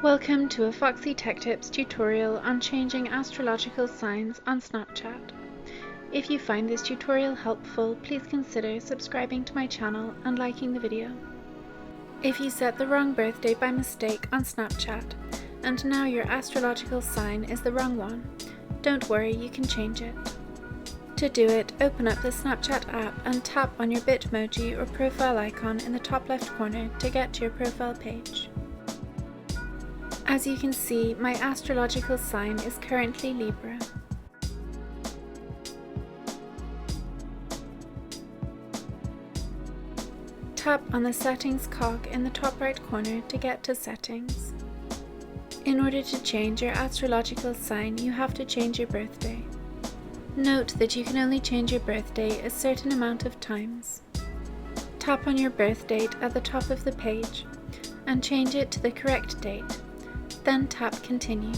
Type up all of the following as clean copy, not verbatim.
Welcome to a Foxy Tech Tips tutorial on changing astrological signs on Snapchat. If you find this tutorial helpful, please consider subscribing to my channel and liking the video. If you set the wrong birthday by mistake on Snapchat, and now your astrological sign is the wrong one, don't worry, you can change it. To do it, open up the Snapchat app and tap on your Bitmoji or profile icon in the top left corner to get to your profile page. As you can see, my astrological sign is currently Libra. Tap on the Settings cog in the top right corner to get to Settings. In order to change your astrological sign, you have to change your birthday. Note that you can only change your birthday a certain amount of times. Tap on your birth date at the top of the page and change it to the correct date. Then tap Continue.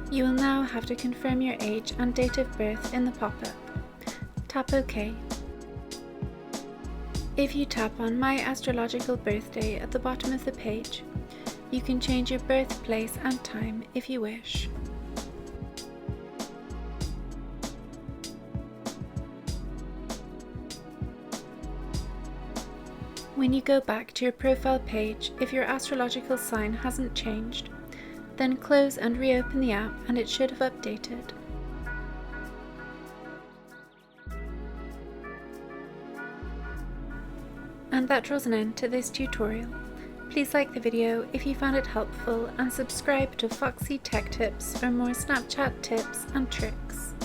You will now have to confirm your age and date of birth in the pop-up. Tap OK. If you tap on My Astrological Birthday at the bottom of the page, you can change your birthplace and time if you wish. When you go back to your profile page, if your astrological sign hasn't changed, then close and reopen the app and it should have updated. And that draws an end to this tutorial. Please like the video if you found it helpful and subscribe to Foxy Tech Tips for more Snapchat tips and tricks.